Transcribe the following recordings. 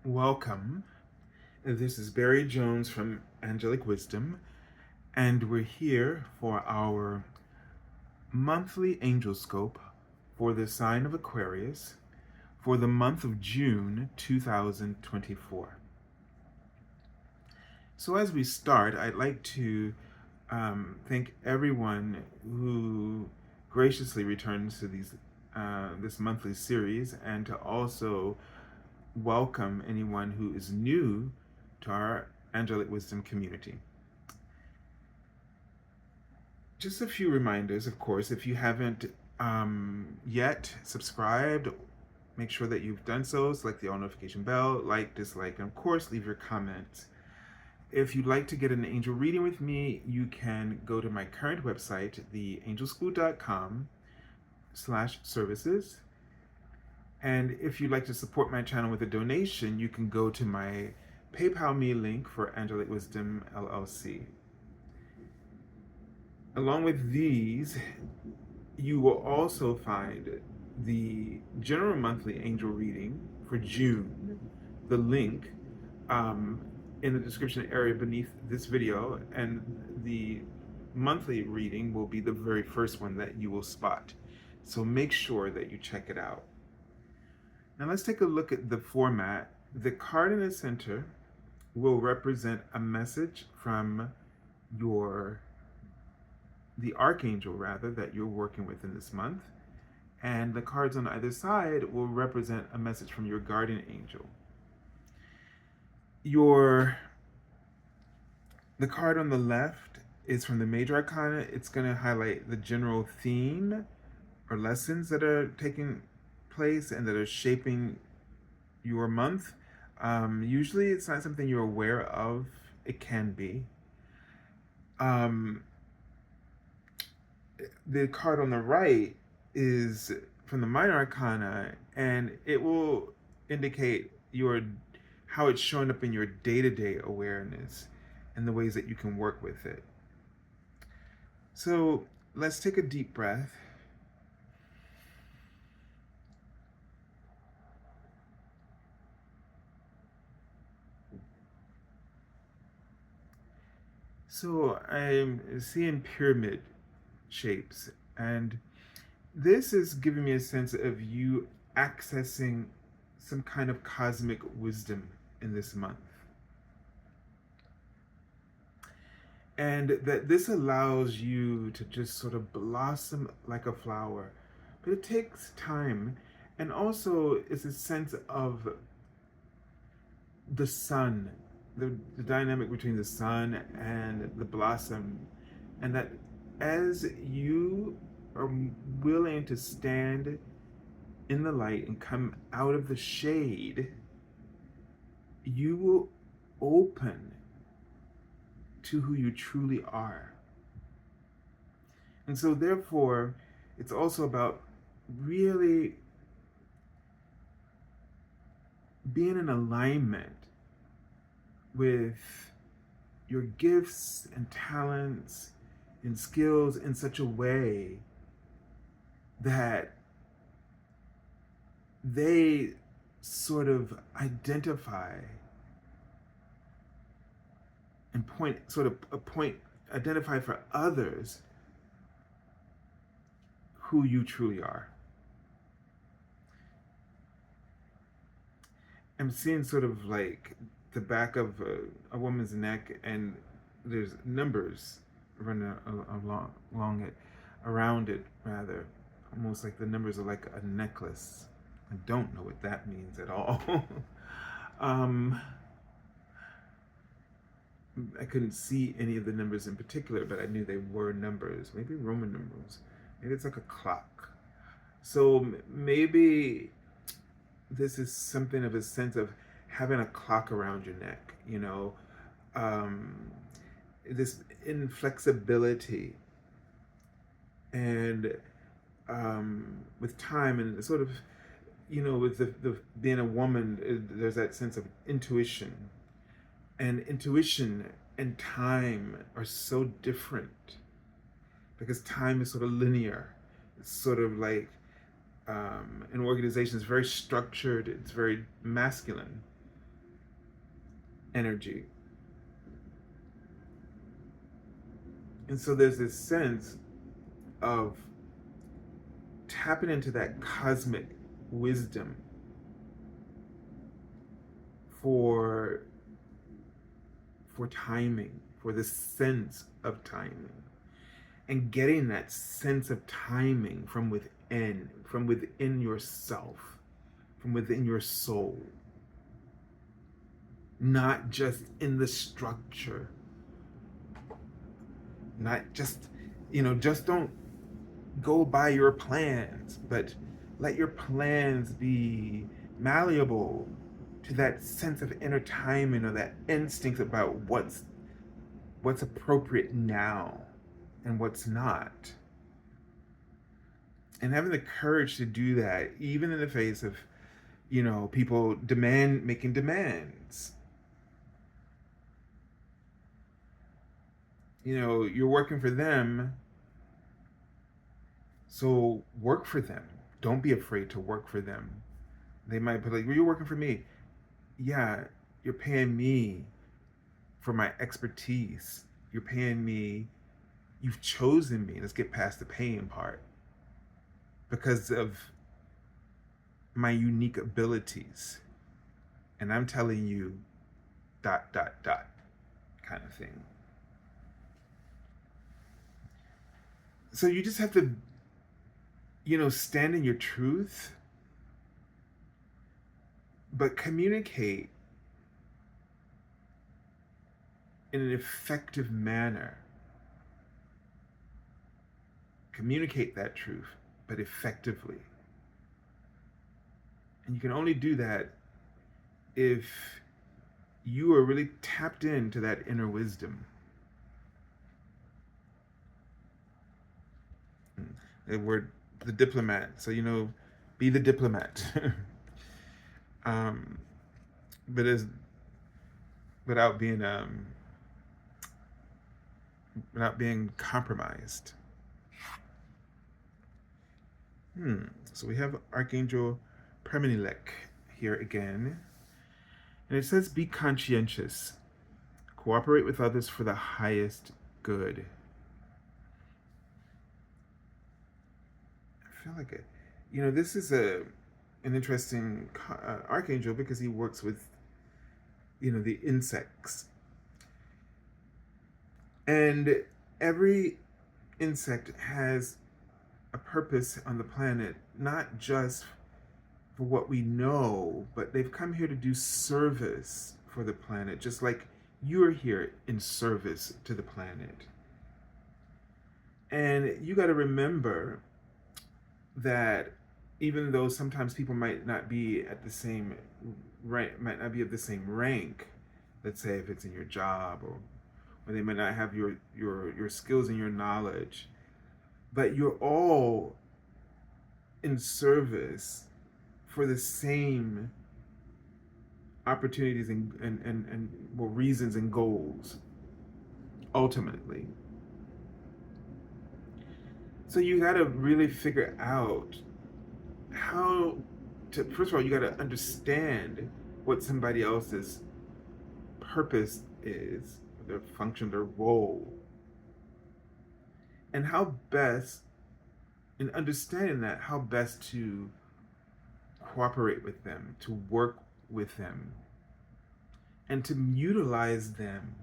Welcome. This is Barry Jones from Angelic Wisdom, and we're here for our monthly Angelscope for the sign of Aquarius for the month of June 2024. So, as we start, I'd like to thank everyone who graciously returns to this monthly series, and to also welcome anyone who is new to our Angelic Wisdom community. Just a few reminders, of course, if you haven't yet subscribed, make sure that you've done so. Select the all notification bell, like, dislike, and of course, leave your comments. If you'd like to get an angel reading with me, you can go to my current website, theangelschool.com/services. And if you'd like to support my channel with a donation, you can go to my PayPal me link for Angelic Wisdom LLC. Along with these, you will also find the general monthly angel reading for June, the link in the description area beneath this video, and the monthly reading will be the very first one that you will spot. So make sure that you check it out. Now let's take a look at the format. The card in the center will represent a message from the archangel rather that you're working with in this month, and the cards on either side will represent a message from your guardian angel. The card on the left is from the Major Arcana. It's going to highlight the general theme or lessons that are taking place and that are shaping your month. Usually it's not something you're aware of. It can be. The card on the right is from the Minor Arcana, and it will indicate how it's showing up in your day-to-day awareness and the ways that you can work with it. So let's take a deep breath. So I'm seeing pyramid shapes, and this is giving me a sense of you accessing some kind of cosmic wisdom in this month. And that this allows you to just sort of blossom like a flower. But it takes time. And also, it's a sense of the sun, the dynamic between the sun and the blossom. And that as you are willing to stand in the light and come out of the shade, you will open to who you truly are. And so therefore, it's also about really being in alignment with your gifts and talents and skills in such a way that they sort of identify and identify for others who you truly are. I'm seeing sort of like the back of a woman's neck, and there's numbers running along it, around it rather, almost like the numbers are like a necklace. I don't know what that means at all. I couldn't see any of the numbers in particular, but I knew they were numbers, maybe Roman numerals. Maybe it's like a clock. So maybe this is something of a sense of having a clock around your neck, this inflexibility, and with time and sort of, with the being a woman, there's that sense of intuition, and intuition and time are so different because time is sort of linear. It's sort of like an organization is very structured, it's very masculine. energy. And so there's this sense of tapping into that cosmic wisdom for timing, for the sense of timing, and getting that sense of timing from within yourself, from within your soul, not just in the structure, not just, just don't go by your plans, but let your plans be malleable to that sense of inner timing, or that instinct about what's appropriate now and what's not. And having the courage to do that, even in the face of, people making demands. You're working for them, so work for them. Don't be afraid to work for them. They might be like, well, you're working for me. Yeah, you're paying me for my expertise. You're paying me. You've chosen me. Let's get past the paying part. Because of my unique abilities. And I'm telling you, ... kind of thing. So you just have to, stand in your truth, but communicate in an effective manner. Communicate that truth, but effectively. And you can only do that if you are really tapped into that inner wisdom. We're the diplomat, so be the diplomat. But without being compromised. So we have Archangel Prevalent here again, and it says, "Be conscientious, cooperate with others for the highest good." I feel like this is an interesting archangel, because he works with, the insects. And every insect has a purpose on the planet, not just for what we know, but they've come here to do service for the planet, just like you're here in service to the planet. And you got to remember that even though sometimes people might not be at the same rank, might not be of the same rank, let's say if it's in your job, or they might not have your skills and your knowledge, but you're all in service for the same opportunities and reasons and goals, ultimately. So you got to really figure out how to, first of all, you got to understand what somebody else's purpose is, their function, their role, and how best, in understanding that, how best to cooperate with them, to work with them, and to utilize them,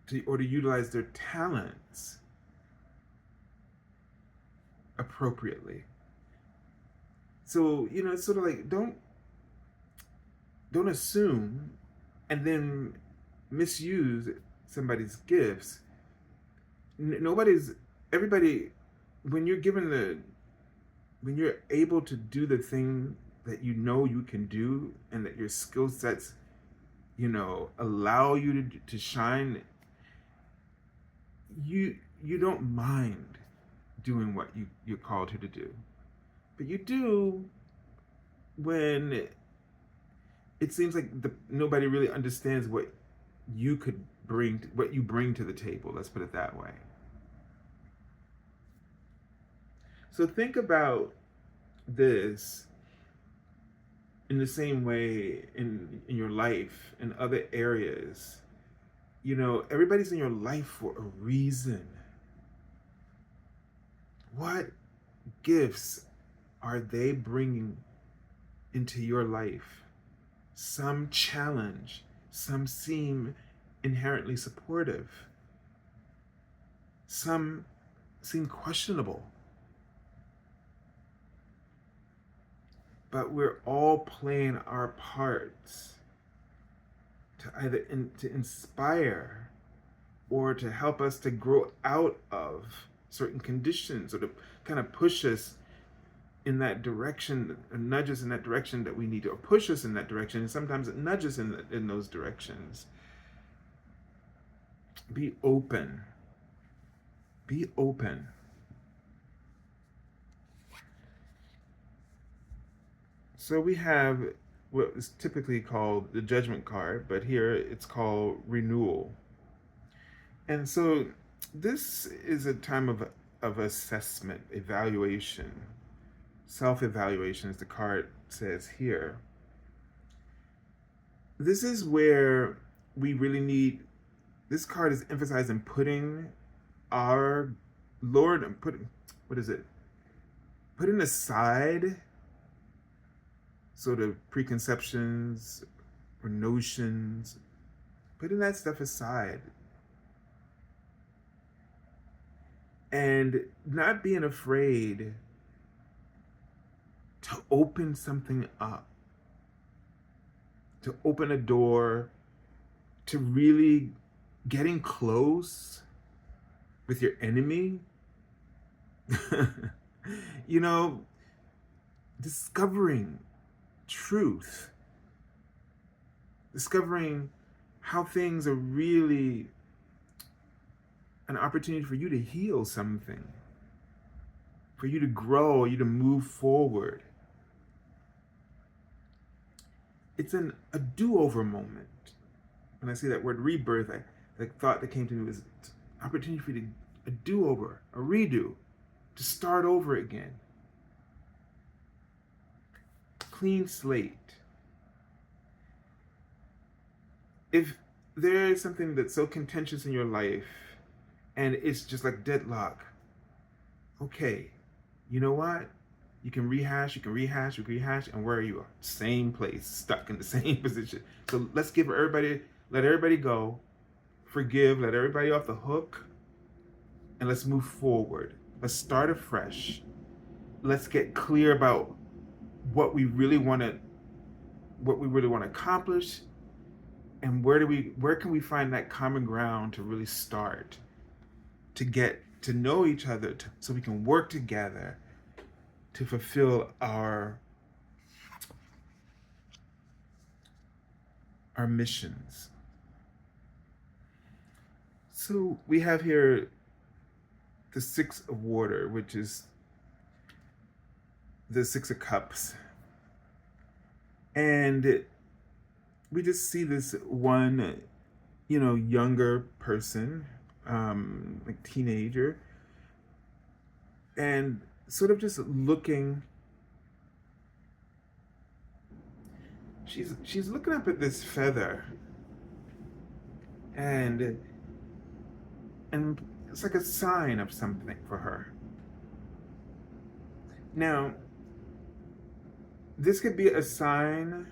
to utilize their talents appropriately. So, it's sort of like, don't assume and then misuse somebody's gifts. Everybody, when you're able to do the thing that you can do, and that your skill sets, allow you to shine, you don't mind doing what you're called here to do. But you do when it seems like nobody really understands what you bring to the table. Let's put it that way. So think about this in the same way in your life, in other areas, everybody's in your life for a reason. What gifts are they bringing into your life? Some challenge, some seem inherently supportive, some seem questionable. But we're all playing our parts to either to inspire or to help us to grow out of certain conditions, or to kind of push us in that direction, or nudge us in that direction that we need to, or push us in that direction, and sometimes it nudges in those directions. Be open. Be open. So we have what is typically called the Judgment card, but here it's called Renewal. And so this is a time of assessment, evaluation, self-evaluation, as the card says here. This is where we really need, this card is emphasizing putting our Lord, and putting aside sort of preconceptions or notions, putting that stuff aside, and not being afraid to open something up, to open a door, to really getting close with your enemy. Discovering truth, discovering how things are really an opportunity for you to heal something, for you to grow, you to move forward. It's a do-over moment. When I say that word rebirth, the thought that came to me was an opportunity for you to a do-over, a redo, to start over again. Clean slate. If there is something that's so contentious in your life and it's just like deadlock, okay, you know what? You can rehash, and where are you? Same place, stuck in the same position. So let's let everybody go, forgive, let everybody off the hook, and let's move forward. Let's start afresh. Let's get clear about what we really want to accomplish, and where can we find that common ground to really start, to get to know each other, so we can work together to fulfill our missions. So we have here the Six of Water, which is the Six of Cups. And we just see this one, younger person, like teenager, and sort of just looking. She's looking up at this feather, and it's like a sign of something for her. Now, this could be a sign.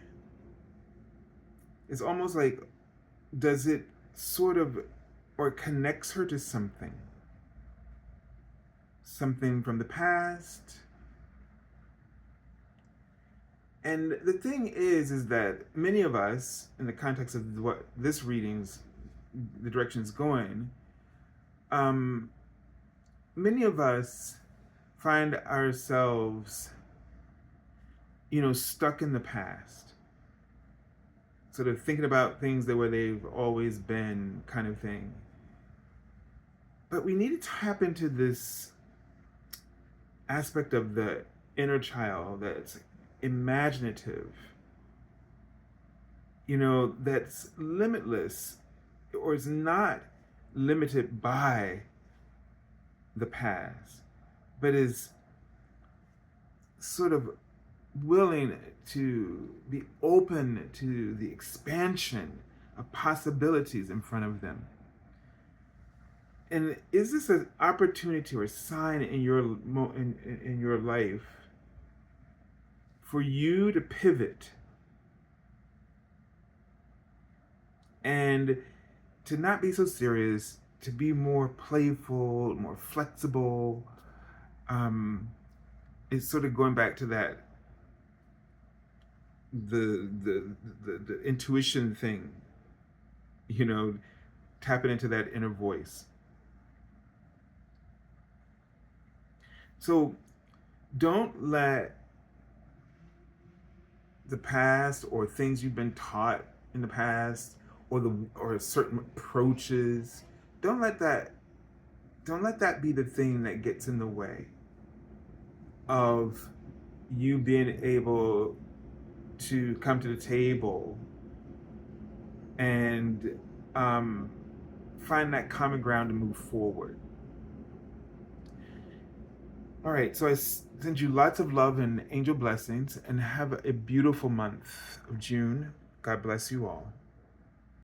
It's almost like, does it sort of, or connects her to something from the past. And the thing is that many of us, in the context of what this reading's, the direction is going, many of us find ourselves, stuck in the past, sort of thinking about things the way they've always been, kind of thing. But we need to tap into this aspect of the inner child that's imaginative, that's limitless, or is not limited by the past, but is sort of willing to be open to the expansion of possibilities in front of them. And is this an opportunity or a sign in your life for you to pivot and to not be so serious, to be more playful, more flexible? It's sort of going back to that the intuition thing, tapping into that inner voice. So don't let the past or things you've been taught in the past or certain approaches, don't let that be the thing that gets in the way of you being able to come to the table and find that common ground to move forward. All right, so I send you lots of love and angel blessings, and have a beautiful month of June. God bless you all.